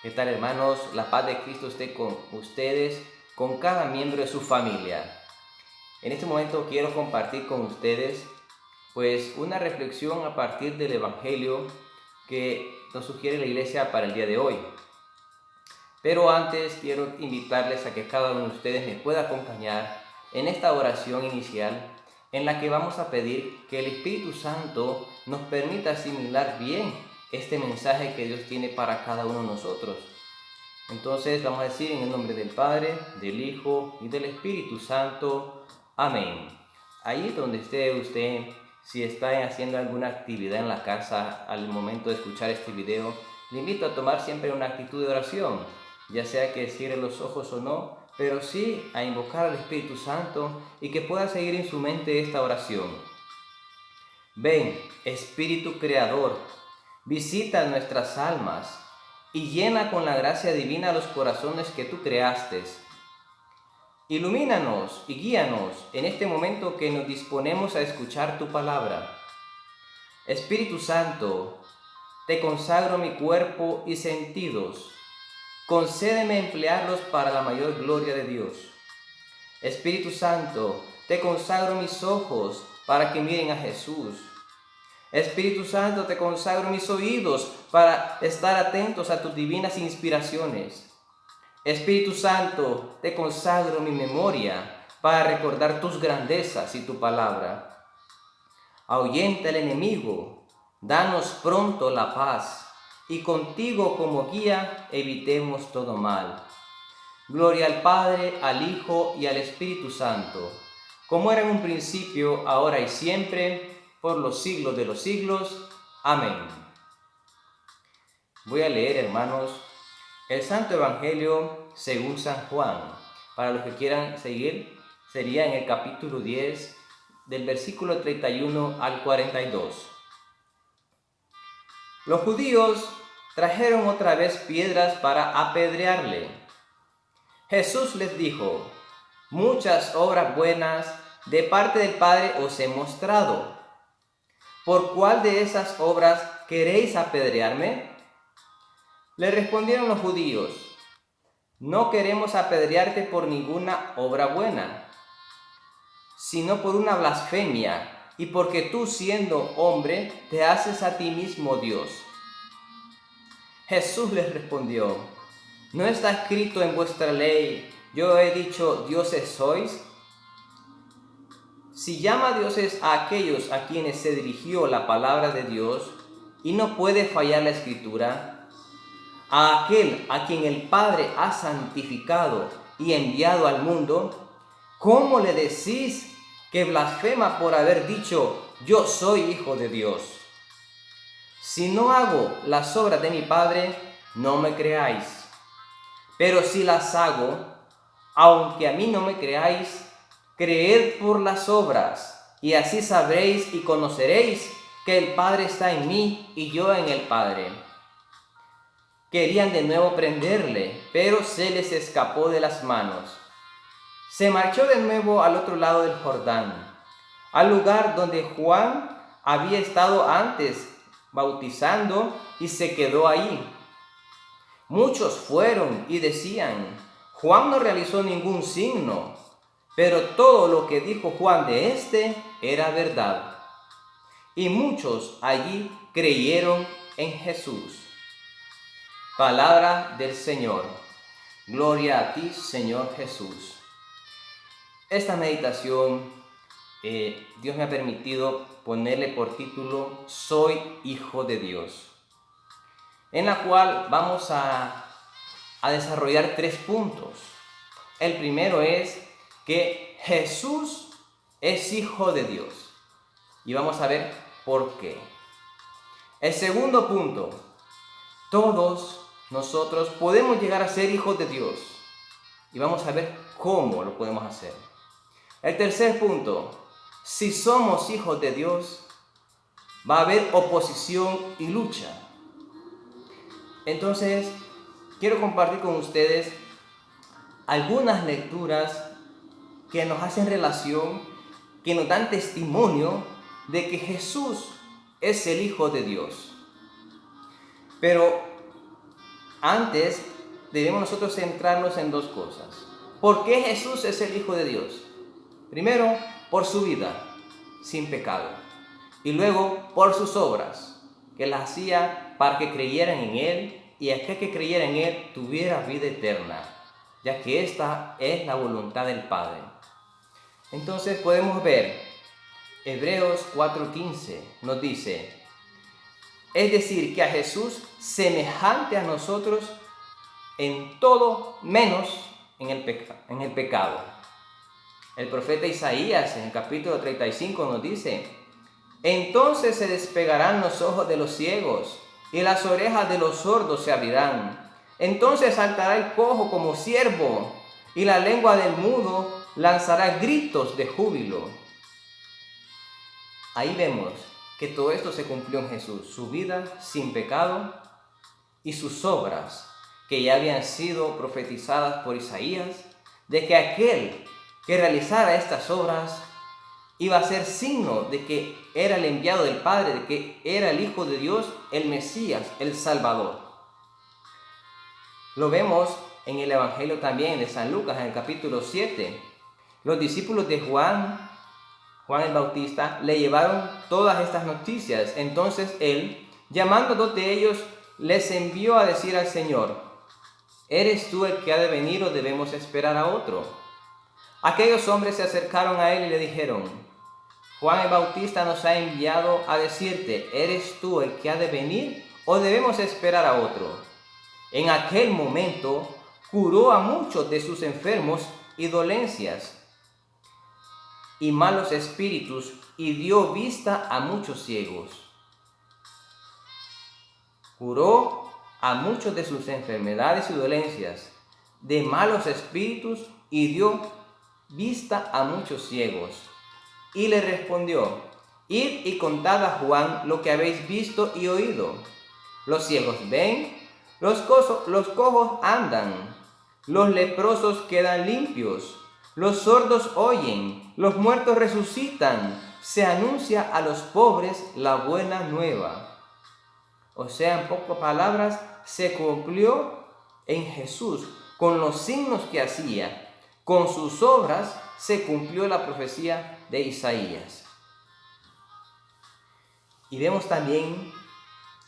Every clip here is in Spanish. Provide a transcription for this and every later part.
¿Qué tal, hermanos? La paz de Cristo esté con ustedes, con cada miembro de su familia. En este momento quiero compartir con ustedes pues una reflexión a partir del Evangelio que nos sugiere la iglesia para el día de hoy. Pero antes quiero invitarles a que cada uno de ustedes me pueda acompañar en esta oración inicial en la que vamos a pedir que el Espíritu Santo nos permita asimilar bien este mensaje que Dios tiene para cada uno de nosotros. Entonces vamos a decir en el nombre del Padre, del Hijo y del Espíritu Santo. Amén. Ahí donde esté usted, si está haciendo alguna actividad en la casa al momento de escuchar este video, le invito a tomar siempre una actitud de oración, ya sea que cierre los ojos o no, pero sí a invocar al Espíritu Santo y que pueda seguir en su mente esta oración. Ven, Espíritu Creador, visita nuestras almas y llena con la gracia divina los corazones que tú creaste. Ilumínanos y guíanos en este momento que nos disponemos a escuchar tu palabra. Espíritu Santo, te consagro mi cuerpo y sentidos. Concédeme emplearlos para la mayor gloria de Dios. Espíritu Santo, te consagro mis ojos para que miren a Jesús. Espíritu Santo, te consagro mis oídos para estar atentos a tus divinas inspiraciones. Espíritu Santo, te consagro mi memoria para recordar tus grandezas y tu palabra. Ahuyenta el enemigo, danos pronto la paz, y contigo como guía evitemos todo mal. Gloria al Padre, al Hijo y al Espíritu Santo, como era en un principio, ahora y siempre, por los siglos de los siglos. Amén. Voy a leer, hermanos, el Santo Evangelio según San Juan. Para los que quieran seguir, sería en el capítulo 10, del versículo 31 al 42. Los judíos trajeron otra vez piedras para apedrearle. Jesús les dijo: muchas obras buenas de parte del Padre os he mostrado. ¿Por cuál de esas obras queréis apedrearme? Le respondieron los judíos: no queremos apedrearte por ninguna obra buena, sino por una blasfemia, y porque tú, siendo hombre, te haces a ti mismo Dios. Jesús les respondió: ¿no está escrito en vuestra ley, yo he dicho dioses sois? Si llama dioses a aquellos a quienes se dirigió la palabra de Dios, y no puede fallar la Escritura, a aquel a quien el Padre ha santificado y enviado al mundo, ¿cómo le decís que blasfema por haber dicho yo soy hijo de Dios? Si no hago las obras de mi Padre, no me creáis. Pero si las hago, aunque a mí no me creáis, creed por las obras, y así sabréis y conoceréis que el Padre está en mí y yo en el Padre. Querían de nuevo prenderle, pero se les escapó de las manos. Se marchó de nuevo al otro lado del Jordán, al lugar donde Juan había estado antes bautizando, y se quedó ahí. Muchos fueron y decían: Juan no realizó ningún signo, pero todo lo que dijo Juan de éste era verdad. Y muchos allí creyeron en Jesús. Palabra del Señor. Gloria a ti, Señor Jesús. Esta meditación, Dios me ha permitido ponerle por título Soy Hijo de Dios, en la cual vamos a desarrollar 3 puntos. El primero es que Jesús es Hijo de Dios, y vamos a ver por qué. El segundo punto: todos nosotros podemos llegar a ser hijos de Dios, y vamos a ver cómo lo podemos hacer. El tercer punto: si somos hijos de Dios, va a haber oposición y lucha. Entonces, quiero compartir con ustedes algunas lecturas que nos hacen relación, que nos dan testimonio de que Jesús es el Hijo de Dios. Pero antes debemos nosotros centrarnos en dos cosas. ¿Por qué Jesús es el Hijo de Dios? Primero, por su vida sin pecado. Y luego, por sus obras, que las hacía para que creyeran en Él y aquel que creyera en Él tuviera vida eterna, ya que esta es la voluntad del Padre. Entonces podemos ver, Hebreos 4:15 nos dice, es decir, que a Jesús semejante a nosotros en todo menos en el pecado. El profeta Isaías en el capítulo 35 nos dice, entonces se despegarán los ojos de los ciegos y las orejas de los sordos se abrirán. Entonces saltará el cojo como ciervo y la lengua del mudo lanzará gritos de júbilo. Ahí vemos que todo esto se cumplió en Jesús, su vida sin pecado y sus obras que ya habían sido profetizadas por Isaías, de que aquel que realizara estas obras iba a ser signo de que era el enviado del Padre, de que era el Hijo de Dios, el Mesías, el Salvador. Lo vemos en el Evangelio también de San Lucas, en el capítulo 7. Los discípulos de Juan el Bautista, le llevaron todas estas noticias. Entonces él, llamando a dos de ellos, les envió a decir al Señor, ¿eres tú el que ha de venir o debemos esperar a otro? Aquellos hombres se acercaron a él y le dijeron, Juan el Bautista nos ha enviado a decirte, ¿eres tú el que ha de venir o debemos esperar a otro? En aquel momento curó a muchos de sus enfermos y dolencias y malos espíritus y dio vista a muchos ciegos. Curó a muchos de sus enfermedades y dolencias, de malos espíritus y dio vista a muchos ciegos. Y le respondió, id y contad a Juan lo que habéis visto y oído. Los ciegos ven, los cojos andan, los leprosos quedan limpios, los sordos oyen, los muertos resucitan, se anuncia a los pobres la buena nueva. O sea, en pocas palabras, se cumplió en Jesús con los signos que hacía. Con sus obras se cumplió la profecía de Isaías. Y vemos también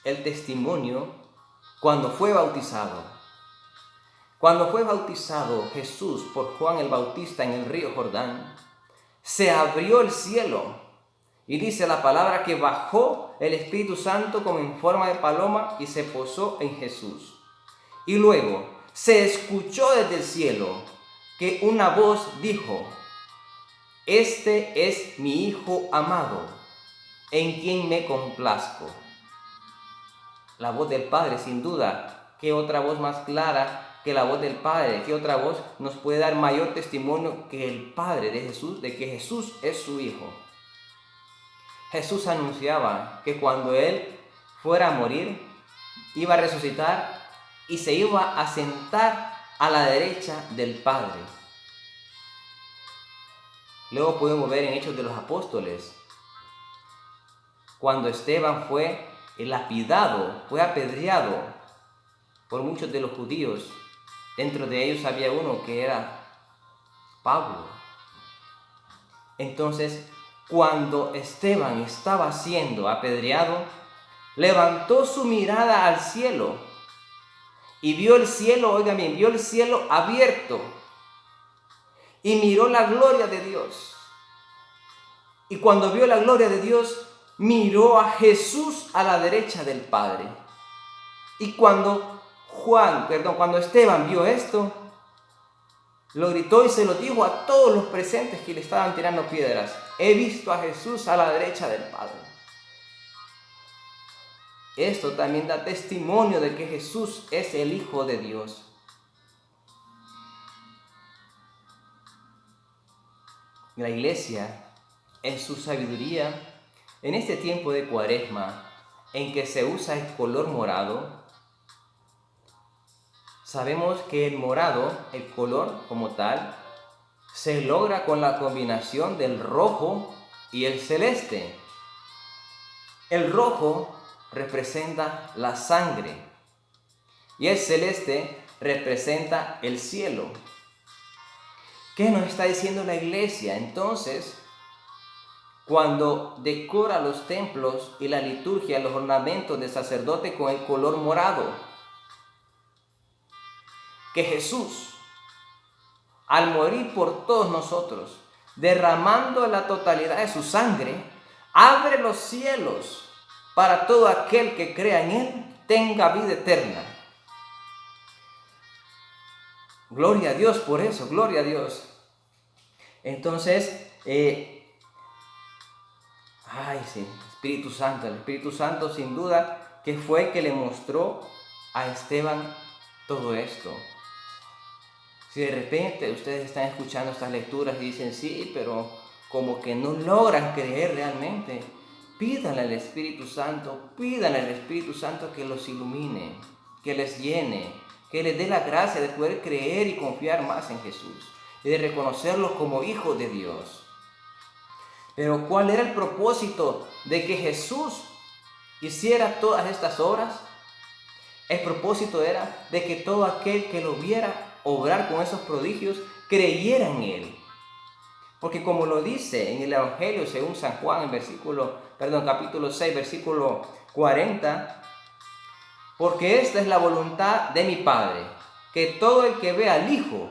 el testimonio cuando fue bautizado. Cuando fue bautizado Jesús por Juan el Bautista en el río Jordán, se abrió el cielo y dice la palabra que bajó el Espíritu Santo como en forma de paloma y se posó en Jesús. Y luego se escuchó desde el cielo que una voz dijo, este es mi Hijo amado, en quien me complazco. La voz del Padre, sin duda, ¿qué otra voz más clara que la voz del Padre? ¿Qué otra voz nos puede dar mayor testimonio que el Padre de Jesús, de que Jesús es su Hijo? Jesús anunciaba que cuando Él fuera a morir, iba a resucitar y se iba a sentar a la derecha del Padre. Luego podemos ver en Hechos de los Apóstoles, cuando Esteban fue lapidado, fue apedreado por muchos de los judíos. Dentro de ellos había uno que era Pablo. Entonces, cuando Esteban estaba siendo apedreado, levantó su mirada al cielo y vio el cielo, oigan bien, vio el cielo abierto y miró la gloria de Dios. Y cuando vio la gloria de Dios, miró a Jesús a la derecha del Padre. Y cuando Esteban vio esto, lo gritó y se lo dijo a todos los presentes que le estaban tirando piedras. He visto a Jesús a la derecha del Padre. Esto también da testimonio de que Jesús es el Hijo de Dios. La Iglesia, en su sabiduría, en este tiempo de Cuaresma, en que se usa el color morado, sabemos que el morado, el color como tal, se logra con la combinación del rojo y el celeste. El rojo representa la sangre. y el celeste representa el cielo. ¿Qué nos está diciendo la iglesia? Entonces, cuando decora los templos y la liturgia, los ornamentos de sacerdote con el color morado, que Jesús, al morir por todos nosotros, derramando la totalidad de su sangre, abre los cielos para todo aquel que crea en Él, tenga vida eterna. Gloria a Dios por eso, gloria a Dios. Entonces, sí, Espíritu Santo, el Espíritu Santo sin duda que fue el que le mostró a Esteban todo esto. Si de repente ustedes están escuchando estas lecturas y dicen, sí, pero como que no logran creer realmente, pídanle al Espíritu Santo que los ilumine, que les llene, que les dé la gracia de poder creer y confiar más en Jesús y de reconocerlos como hijos de Dios. Pero ¿cuál era el propósito de que Jesús hiciera todas estas obras? El propósito era de que todo aquel que lo viera obrar con esos prodigios creyera en Él. Porque como lo dice en el Evangelio según San Juan, capítulo 6, versículo 40, porque esta es la voluntad de mi Padre, que todo el que vea al Hijo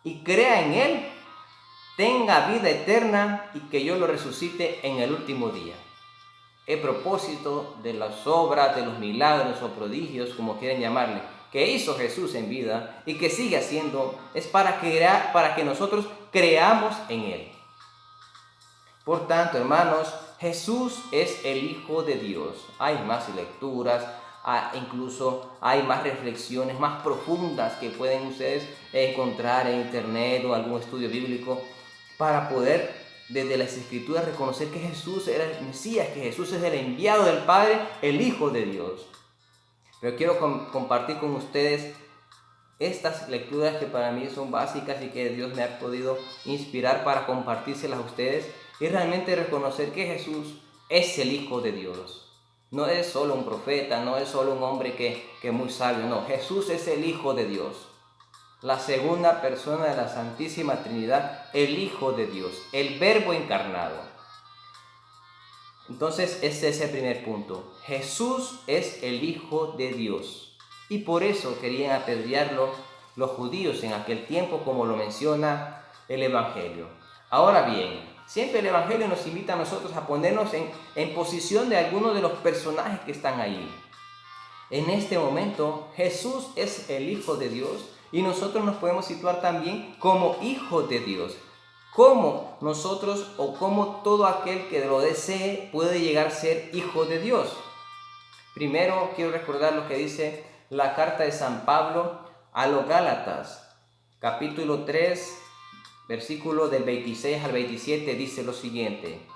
y crea en Él, tenga vida eterna y que yo lo resucite en el último día. El propósito de las obras, de los milagros o prodigios, como quieran llamarle, que hizo Jesús en vida y que sigue haciendo, es para que nosotros creamos en Él. Por tanto, hermanos, Jesús es el Hijo de Dios. Hay más lecturas, incluso hay más reflexiones más profundas que pueden ustedes encontrar en internet o algún estudio bíblico para poder desde las Escrituras reconocer que Jesús era el Mesías, que Jesús es el enviado del Padre, el Hijo de Dios. Pero quiero compartir con ustedes estas lecturas que para mí son básicas y que Dios me ha podido inspirar para compartírselas a ustedes y realmente reconocer que Jesús es el Hijo de Dios. No es solo un profeta, no es solo un hombre que es muy sabio, no, Jesús es el Hijo de Dios. La segunda persona de la Santísima Trinidad, el Hijo de Dios, el Verbo encarnado. Entonces, ese es el primer punto. Jesús es el Hijo de Dios. Y por eso querían apedrearlo los judíos en aquel tiempo, como lo menciona el Evangelio. Ahora bien, siempre el Evangelio nos invita a nosotros a ponernos en posición de algunos de los personajes que están ahí. En este momento, Jesús es el Hijo de Dios y nosotros nos podemos situar también como hijos de Dios. Cómo nosotros o cómo todo aquel que lo desee puede llegar a ser hijo de Dios. Primero quiero recordar lo que dice la carta de San Pablo a los Gálatas, capítulo 3, versículo del 26 al 27, dice lo siguiente.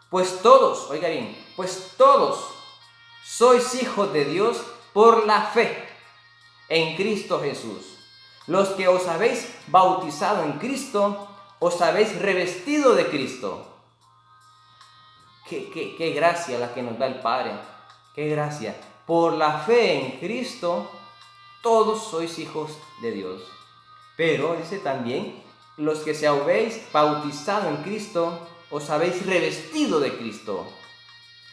Pues todos, oiga bien, pues todos sois hijos de Dios por la fe en Cristo Jesús. Los que os habéis bautizado en Cristo, os habéis revestido de Cristo. Qué gracia la que nos da el Padre. Qué gracia. Por la fe en Cristo, todos sois hijos de Dios. Pero dice también, los que se habéis bautizado en Cristo, os habéis revestido de Cristo.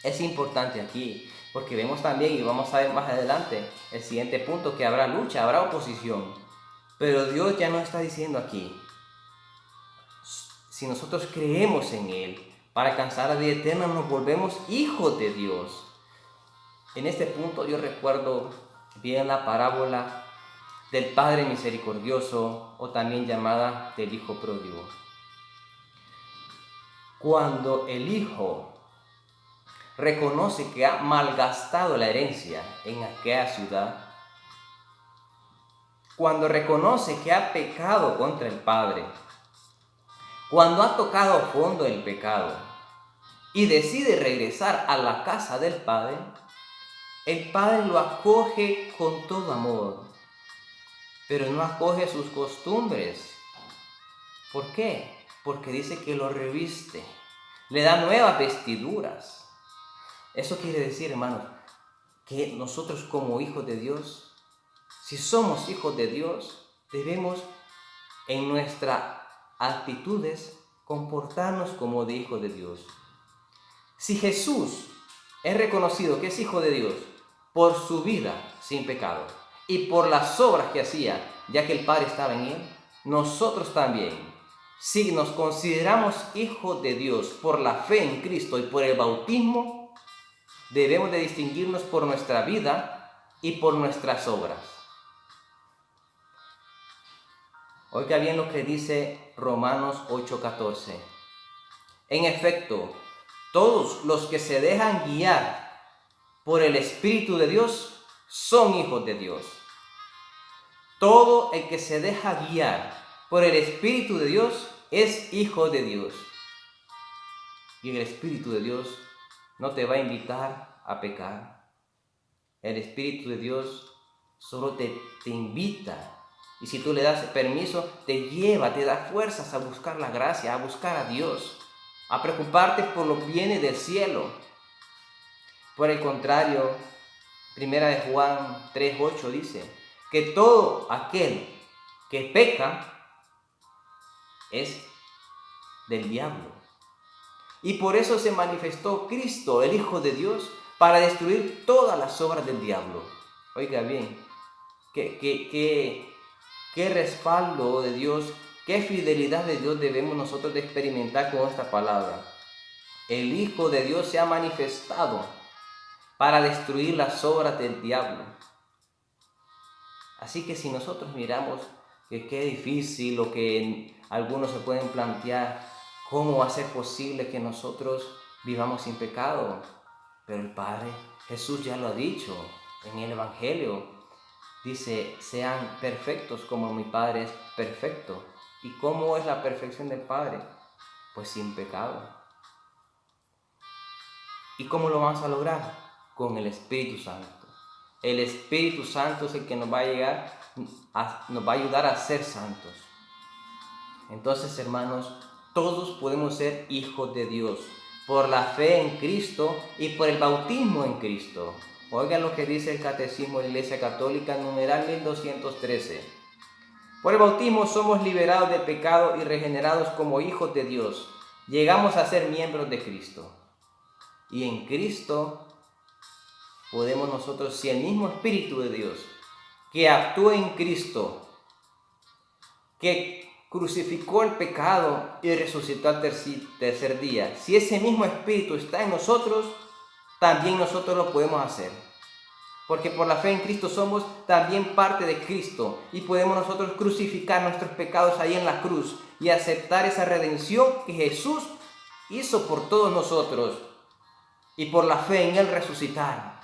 Es importante aquí, porque vemos también, y vamos a ver más adelante, el siguiente punto, que habrá lucha, habrá oposición. Pero Dios ya nos está diciendo aquí, si nosotros creemos en Él, para alcanzar la vida eterna nos volvemos hijos de Dios. En este punto yo recuerdo bien la parábola del Padre Misericordioso, o también llamada del Hijo Pródigo. Cuando el Hijo reconoce que ha malgastado la herencia en aquella ciudad, cuando reconoce que ha pecado contra el Padre, cuando ha tocado a fondo el pecado y decide regresar a la casa del Padre, el Padre lo acoge con todo amor, pero no acoge sus costumbres. ¿Por qué? Porque dice que lo reviste, le da nuevas vestiduras. Eso quiere decir, hermanos, que nosotros como hijos de Dios Si somos hijos de Dios, debemos en nuestras actitudes comportarnos como de hijos de Dios. Si Jesús es reconocido que es hijo de Dios por su vida sin pecado y por las obras que hacía, ya que el Padre estaba en él, nosotros también, si nos consideramos hijos de Dios por la fe en Cristo y por el bautismo, debemos de distinguirnos por nuestra vida y por nuestras obras. Oiga bien lo que dice Romanos 8:14. En efecto, todos los que se dejan guiar por el Espíritu de Dios son hijos de Dios. Todo el que se deja guiar por el Espíritu de Dios es hijo de Dios. Y el Espíritu de Dios no te va a invitar a pecar. El Espíritu de Dios solo te invita. Y si tú le das permiso, te lleva, te da fuerzas a buscar la gracia, a buscar a Dios, a preocuparte por los bienes del cielo. Por el contrario, 1 de Juan 3:8 dice que todo aquel que peca es del diablo. Y por eso se manifestó Cristo, el Hijo de Dios, para destruir todas las obras del diablo. Oiga bien, qué respaldo de Dios, qué fidelidad de Dios debemos nosotros de experimentar con esta palabra. El Hijo de Dios se ha manifestado para destruir las obras del diablo. Así que si nosotros miramos que qué difícil lo que algunos se pueden plantear, ¿cómo va a ser posible que nosotros vivamos sin pecado? Pero el Padre, Jesús ya lo ha dicho en el Evangelio. Dice, sean perfectos como mi Padre es perfecto. ¿Y cómo es la perfección del Padre? Pues sin pecado. ¿Y cómo lo vamos a lograr? Con el Espíritu Santo. El Espíritu Santo es el que nos va a ayudar a ser santos. Entonces, hermanos, todos podemos ser hijos de Dios por la fe en Cristo y por el bautismo en Cristo. Oigan lo que dice el Catecismo de la Iglesia Católica, numeral 1213. Por el bautismo somos liberados del pecado y regenerados como hijos de Dios. Llegamos a ser miembros de Cristo. Y en Cristo podemos nosotros, si el mismo Espíritu de Dios que actúa en Cristo, que crucificó el pecado y resucitó al tercer día, si ese mismo Espíritu está en nosotros, también nosotros lo podemos hacer. Porque por la fe en Cristo somos también parte de Cristo y podemos nosotros crucificar nuestros pecados ahí en la cruz y aceptar esa redención que Jesús hizo por todos nosotros y por la fe en Él resucitar.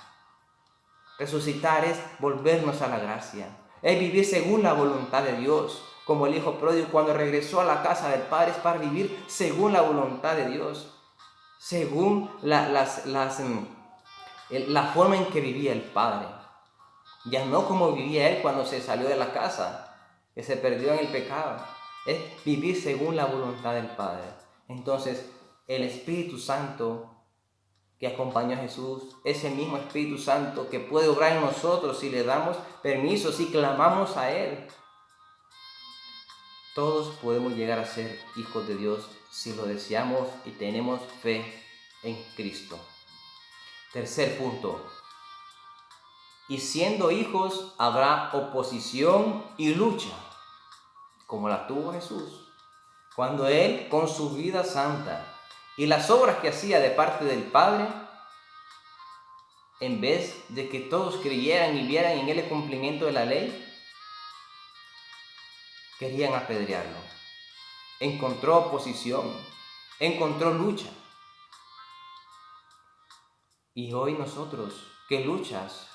Resucitar es volvernos a la gracia, es vivir según la voluntad de Dios, como el hijo pródigo cuando regresó a la casa del Padre, es para vivir según la voluntad de Dios, según la forma en que vivía el Padre, ya no como vivía Él cuando se salió de la casa, que se perdió en el pecado, es vivir según la voluntad del Padre. Entonces, el Espíritu Santo que acompañó a Jesús, ese mismo Espíritu Santo que puede obrar en nosotros si le damos permiso, si clamamos a Él. Todos podemos llegar a ser hijos de Dios si lo deseamos y tenemos fe en Cristo. Tercer punto. Y siendo hijos habrá oposición y lucha, como la tuvo Jesús, cuando Él con su vida santa y las obras que hacía de parte del Padre, en vez de que todos creyeran y vieran en Él el cumplimiento de la ley, querían apedrearlo. Encontró oposición, encontró lucha. Y hoy nosotros, ¿qué luchas?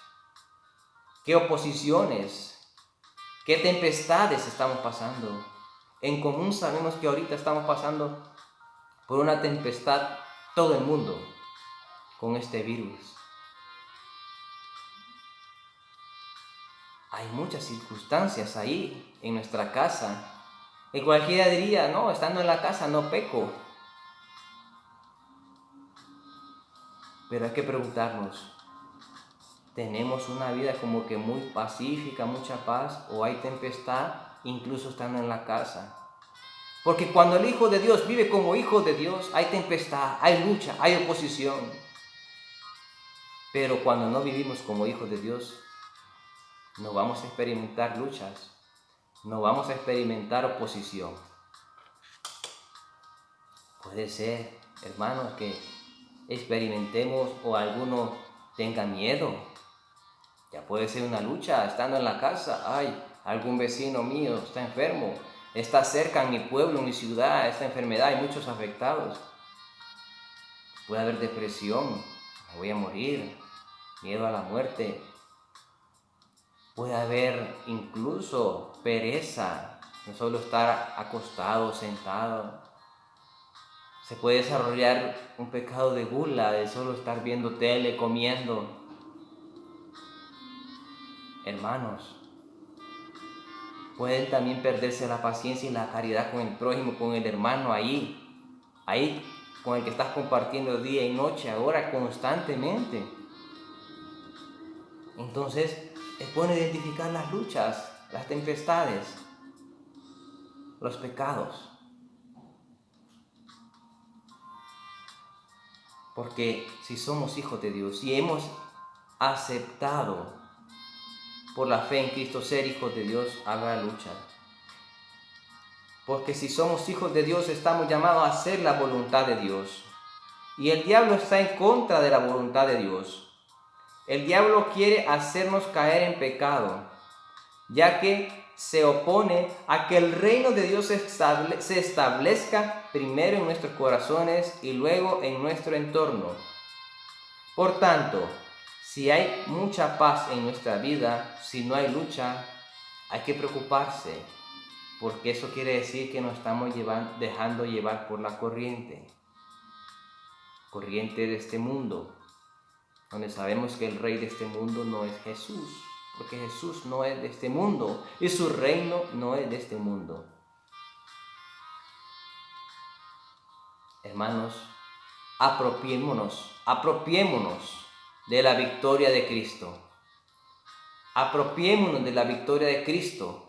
¿Qué oposiciones? ¿Qué tempestades estamos pasando? En común sabemos que ahorita estamos pasando por una tempestad todo el mundo con este virus. Hay muchas circunstancias ahí en nuestra casa. Y cualquiera diría, no, estando en la casa no peco. Pero hay que preguntarnos, tenemos una vida como que muy pacífica, mucha paz, o hay tempestad, incluso estando en la casa. Porque cuando el Hijo de Dios vive como Hijo de Dios, hay tempestad, hay lucha, hay oposición. Pero cuando no vivimos como hijos de Dios, no vamos a experimentar luchas, no vamos a experimentar oposición. Puede ser, hermanos, que experimentemos o alguno tenga miedo. Ya puede ser una lucha estando en la casa. Ay, algún vecino mío está enfermo. Está cerca en mi pueblo, en mi ciudad, esta enfermedad, hay muchos afectados. Puede haber depresión, me voy a morir, miedo a la muerte. Puede haber incluso pereza, no solo estar acostado, sentado. Se puede desarrollar un pecado de gula, de solo estar viendo tele, comiendo. Hermanos, pueden también perderse la paciencia y la caridad con el prójimo, con el hermano ahí con el que estás compartiendo día y noche, ahora constantemente. Entonces, es bueno identificar las luchas, las tempestades, los pecados. Porque si somos hijos de Dios y hemos aceptado por la fe en Cristo ser hijos de Dios, habrá lucha. Porque si somos hijos de Dios, estamos llamados a hacer la voluntad de Dios. Y el diablo está en contra de la voluntad de Dios. El diablo quiere hacernos caer en pecado, ya que se opone a que el reino de Dios se establezca primero en nuestros corazones y luego en nuestro entorno. Por tanto, si hay mucha paz en nuestra vida, si no hay lucha, hay que preocuparse, porque eso quiere decir que nos estamos dejando llevar por la corriente de este mundo, donde sabemos que el rey de este mundo no es Jesús, porque Jesús no es de este mundo y su reino no es de este mundo. Hermanos, apropiémonos de la victoria de Cristo. Apropiémonos de la victoria de Cristo,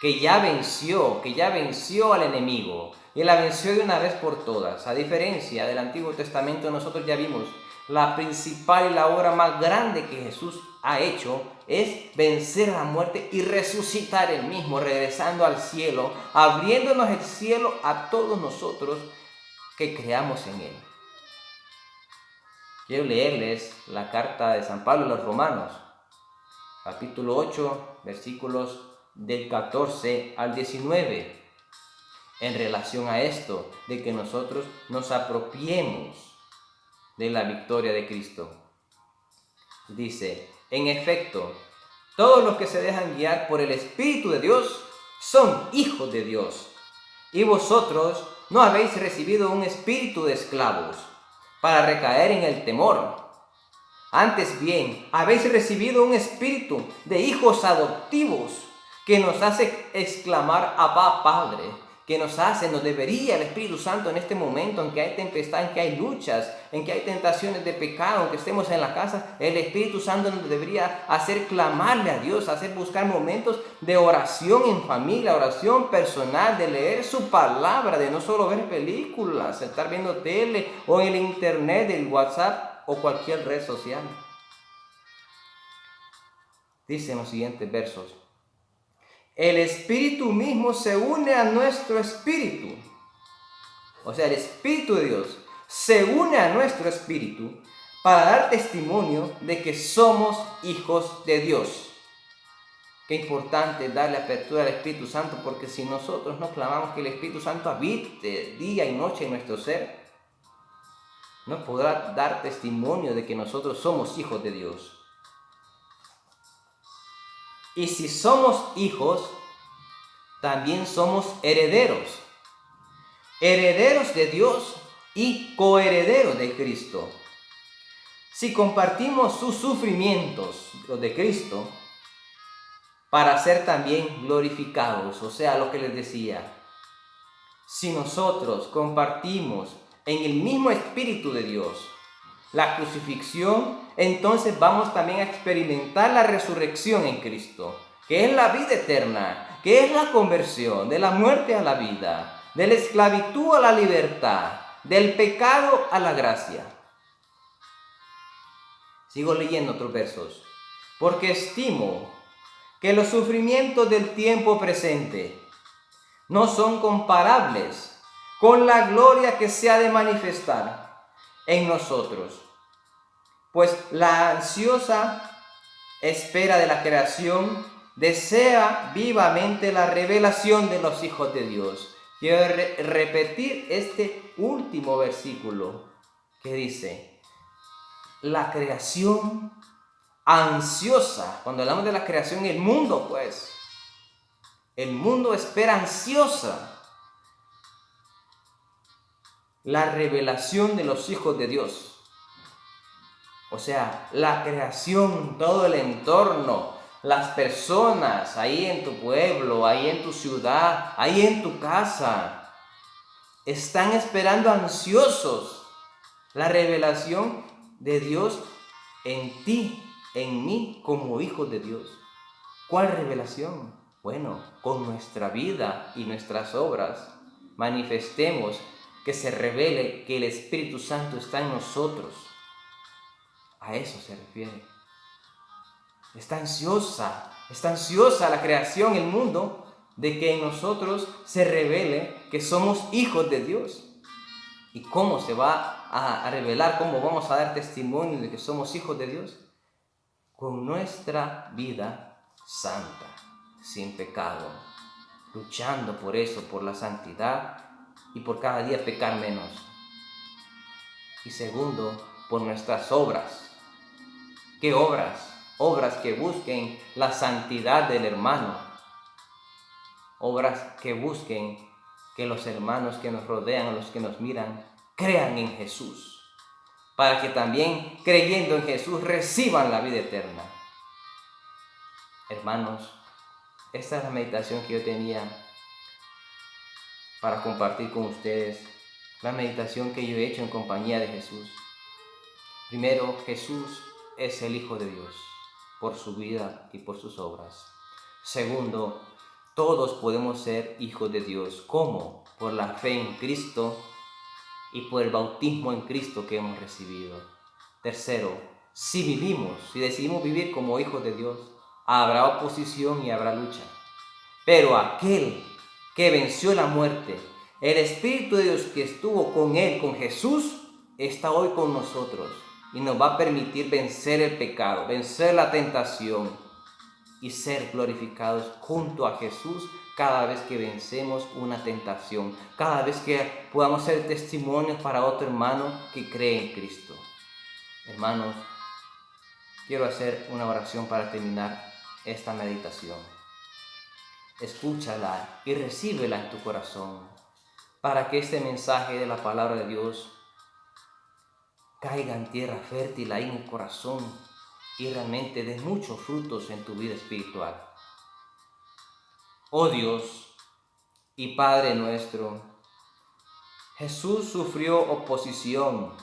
que ya venció al enemigo y la venció de una vez por todas. A diferencia del Antiguo Testamento, nosotros ya vimos la principal y la obra más grande que Jesús ha hecho es vencer a la muerte y resucitar él mismo, regresando al cielo, abriéndonos el cielo a todos nosotros que creamos en él. Quiero leerles la carta de San Pablo a los Romanos, capítulo 8, versículos del 14 al 19, en relación a esto, de que nosotros nos apropiemos de la victoria de Cristo. Dice: en efecto, todos los que se dejan guiar por el Espíritu de Dios son hijos de Dios. Y vosotros no habéis recibido un espíritu de esclavos para recaer en el temor. Antes bien, habéis recibido un espíritu de hijos adoptivos que nos hace exclamar: Abba, Padre. Que nos debería el Espíritu Santo en este momento, en que hay tempestad, en que hay luchas, en que hay tentaciones de pecado, en que estemos en la casa, el Espíritu Santo nos debería hacer clamarle a Dios, hacer buscar momentos de oración en familia, oración personal, de leer su palabra, de no solo ver películas, estar viendo tele o en el internet, el WhatsApp o cualquier red social. Dicen los siguientes versos: el Espíritu mismo se une a nuestro espíritu. O sea, el Espíritu de Dios se une a nuestro espíritu para dar testimonio de que somos hijos de Dios. Qué importante darle apertura al Espíritu Santo, porque si nosotros no clamamos que el Espíritu Santo habite día y noche en nuestro ser, no podrá dar testimonio de que nosotros somos hijos de Dios. Y si somos hijos, también somos herederos. Herederos de Dios y coherederos de Cristo. Si compartimos sus sufrimientos, los de Cristo, para ser también glorificados. O sea, lo que les decía. Si nosotros compartimos en el mismo Espíritu de Dios, la crucifixión, entonces vamos también a experimentar la resurrección en Cristo, que es la vida eterna, que es la conversión de la muerte a la vida, de la esclavitud a la libertad, del pecado a la gracia. Sigo leyendo otros versos. Porque estimo que los sufrimientos del tiempo presente no son comparables con la gloria que se ha de manifestar en nosotros. Pues la ansiosa espera de la creación desea vivamente la revelación de los hijos de Dios. Quiero repetir este último versículo que dice: la creación ansiosa. Cuando hablamos de la creación, el mundo, pues, el mundo espera ansiosa la revelación de los hijos de Dios. O sea, la creación, todo el entorno, las personas ahí en tu pueblo, ahí en tu ciudad, ahí en tu casa, están esperando ansiosos la revelación de Dios en ti, en mí, como hijos de Dios. ¿Cuál revelación? Bueno, con nuestra vida y nuestras obras manifestemos que se revele que el Espíritu Santo está en nosotros. A eso se refiere. Está ansiosa la creación, el mundo, de que en nosotros se revele que somos hijos de Dios. ¿Y cómo se va a revelar? ¿Cómo vamos a dar testimonio de que somos hijos de Dios? Con nuestra vida santa, sin pecado, luchando por eso, por la santidad y por cada día pecar menos. Y segundo, por nuestras obras. ¿Qué obras? Obras que busquen la santidad del hermano. Obras que busquen que los hermanos que nos rodean, los que nos miran, crean en Jesús, para que también, creyendo en Jesús, reciban la vida eterna. Hermanos, esta es la meditación que yo tenía para compartir con ustedes, la meditación que yo he hecho en compañía de Jesús. Primero, Jesús es el Hijo de Dios, por su vida y por sus obras. Segundo, todos podemos ser hijos de Dios. ¿Cómo? Por la fe en Cristo y por el bautismo en Cristo que hemos recibido. Tercero, si decidimos vivir como hijos de Dios, habrá oposición y habrá lucha. Pero aquel que venció la muerte, el Espíritu de Dios que estuvo con él, con Jesús, está hoy con nosotros y nos va a permitir vencer el pecado, vencer la tentación y ser glorificados junto a Jesús cada vez que vencemos una tentación, cada vez que podamos ser testimonios para otro hermano que cree en Cristo. Hermanos, quiero hacer una oración para terminar esta meditación. Escúchala y recíbela en tu corazón para que este mensaje de la palabra de Dios caiga en tierra fértil ahí en el corazón y realmente dé muchos frutos en tu vida espiritual. Oh Dios y Padre nuestro, Jesús sufrió oposición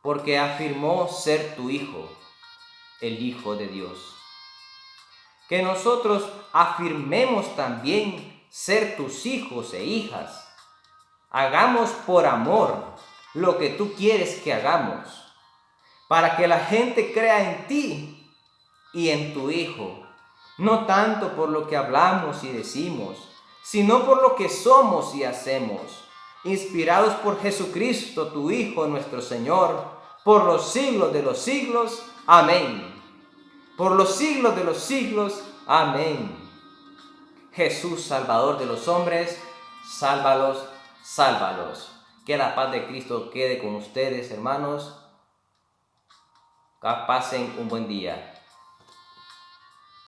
porque afirmó ser tu Hijo, el Hijo de Dios. Que nosotros afirmemos también ser tus hijos e hijas. Hagamos por amor lo que tú quieres que hagamos, para que la gente crea en ti y en tu Hijo, no tanto por lo que hablamos y decimos, sino por lo que somos y hacemos, inspirados por Jesucristo, tu Hijo, nuestro Señor, por los siglos de los siglos. Amén. Por los siglos de los siglos. Amén. Jesús, Salvador de los hombres, sálvalos, sálvalos. Que la paz de Cristo quede con ustedes, hermanos. Que pasen un buen día.